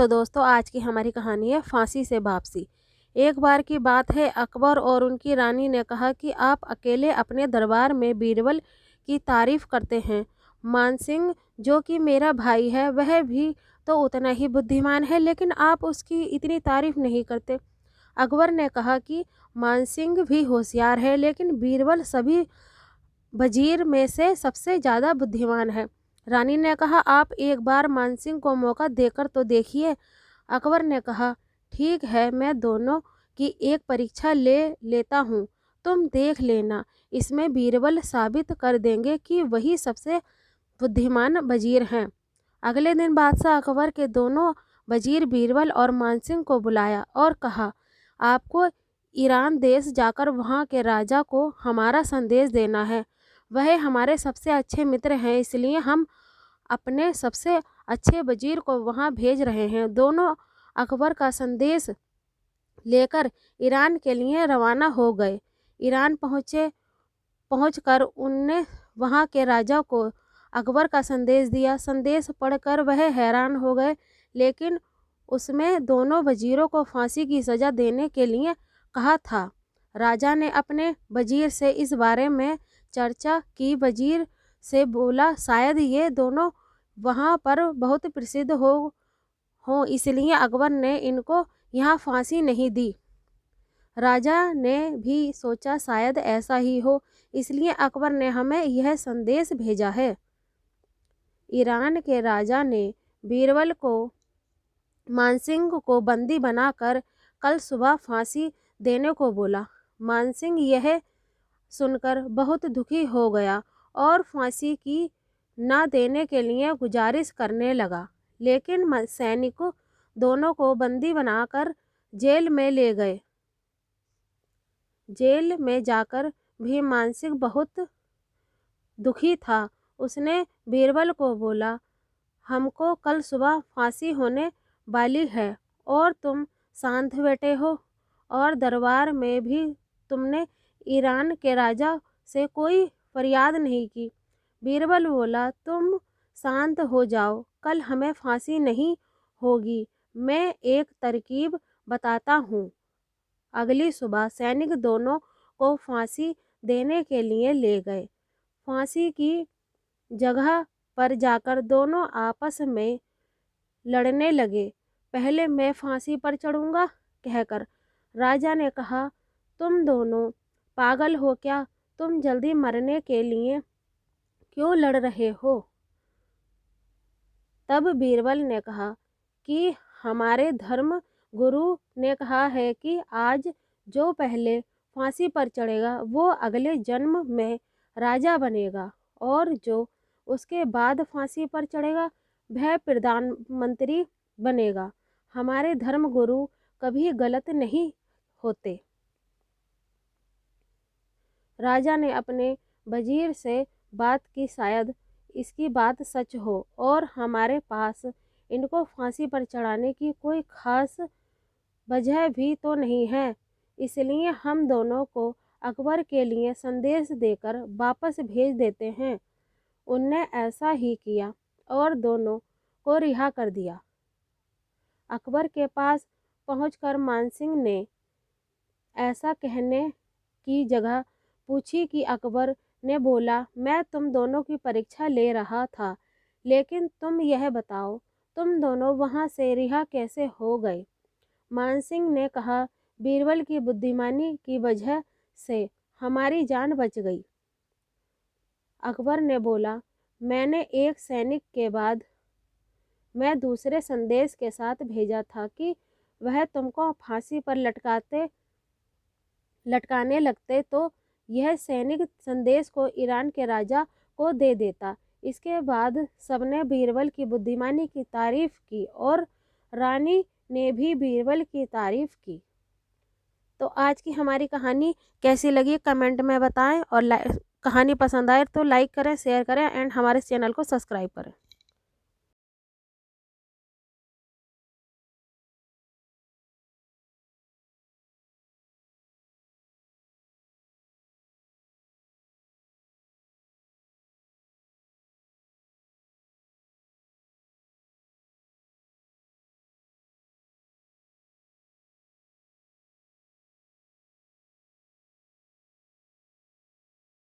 तो दोस्तों आज की हमारी कहानी है फांसी से वापसी। एक बार की बात है, अकबर और उनकी रानी ने कहा कि आप अकेले अपने दरबार में बीरबल की तारीफ करते हैं। मानसिंह जो कि मेरा भाई है वह भी तो उतना ही बुद्धिमान है, लेकिन आप उसकी इतनी तारीफ नहीं करते। अकबर ने कहा कि मानसिंह भी होशियार है, लेकिन बीरबल सभी वजीर में से सबसे ज़्यादा बुद्धिमान है। रानी ने कहा, आप एक बार मानसिंह को मौका देकर तो देखिए। अकबर ने कहा, ठीक है, मैं दोनों की एक परीक्षा ले लेता हूँ, तुम देख लेना। इसमें बीरबल साबित कर देंगे कि वही सबसे बुद्धिमान वजीर हैं। अगले दिन बादशाह अकबर के दोनों वजीर बीरबल और मानसिंह को बुलाया और कहा, आपको ईरान देश जाकर वहाँ के राजा को हमारा संदेश देना है। वह हमारे सबसे अच्छे मित्र हैं, इसलिए हम अपने सबसे अच्छे वजीर को वहाँ भेज रहे हैं। दोनों अकबर का संदेश लेकर ईरान के लिए रवाना हो गए। ईरान पहुंचकर उनने वहाँ के राजा को अकबर का संदेश दिया। संदेश पढ़कर वह हैरान हो गए, लेकिन उसमें दोनों वजीरों को फांसी की सज़ा देने के लिए कहा था। राजा ने अपने वजीर से इस बारे में चर्चा की। वजीर से बोला, शायद ये दोनों वहाँ पर बहुत प्रसिद्ध हो इसलिए अकबर ने इनको यहाँ फांसी नहीं दी। राजा ने भी सोचा शायद ऐसा ही हो, इसलिए अकबर ने हमें यह संदेश भेजा है। ईरान के राजा ने बीरबल को मानसिंह को बंदी बनाकर कल सुबह फांसी देने को बोला। मानसिंह यह सुनकर बहुत दुखी हो गया और फांसी की न देने के लिए गुजारिश करने लगा, लेकिन सैनिक दोनों को बंदी बनाकर जेल में ले गए। जेल में जाकर भी मानसिंह बहुत दुखी था। उसने बीरबल को बोला, हमको कल सुबह फांसी होने वाली है और तुम शांत बैठे हो, और दरबार में भी तुमने ईरान के राजा से कोई फरियाद नहीं की। बीरबल बोला, तुम शांत हो जाओ, कल हमें फांसी नहीं होगी। मैं एक तरकीब बताता हूँ। अगली सुबह सैनिक दोनों को फांसी देने के लिए ले गए। फांसी की जगह पर जाकर दोनों आपस में लड़ने लगे। पहले मैं फांसी पर चढ़ूँगा कहकर राजा ने कहा, तुम दोनों पागल हो क्या? तुम जल्दी मरने के लिए क्यों लड़ रहे हो? तब बीरबल ने कहा कि हमारे धर्म गुरु ने कहा है कि आज जो पहले फांसी पर चढ़ेगा वो अगले जन्म में राजा बनेगा, और जो उसके बाद फांसी पर चढ़ेगा वह प्रधानमंत्री बनेगा। हमारे धर्म गुरु कभी गलत नहीं होते। राजा ने अपने वजीर से बात की, शायद इसकी बात सच हो और हमारे पास इनको फांसी पर चढ़ाने की कोई खास वजह भी तो नहीं है, इसलिए हम दोनों को अकबर के लिए संदेश देकर वापस भेज देते हैं। उनने ऐसा ही किया और दोनों को रिहा कर दिया। अकबर के पास पहुंचकर मानसिंह ने ऐसा कहने की जगह पूछी कि अकबर ने बोला, मैं तुम दोनों की परीक्षा ले रहा था, लेकिन तुम यह बताओ, तुम दोनों वहाँ से रिहा कैसे हो गए? मानसिंह ने कहा, बीरबल की बुद्धिमानी की वजह से हमारी जान बच गई। अकबर ने बोला, मैंने एक सैनिक के बाद मैं दूसरे संदेश के साथ भेजा था कि वह तुमको फांसी पर लटकाने लगते तो यह सैनिक संदेश को ईरान के राजा को दे देता। इसके बाद सबने बीरबल की बुद्धिमानी की तारीफ की और रानी ने भी बीरबल की तारीफ की। तो आज की हमारी कहानी कैसी लगी कमेंट में बताएं, और कहानी पसंद आए तो लाइक करें, शेयर करें एंड हमारे चैनल को सब्सक्राइब करें।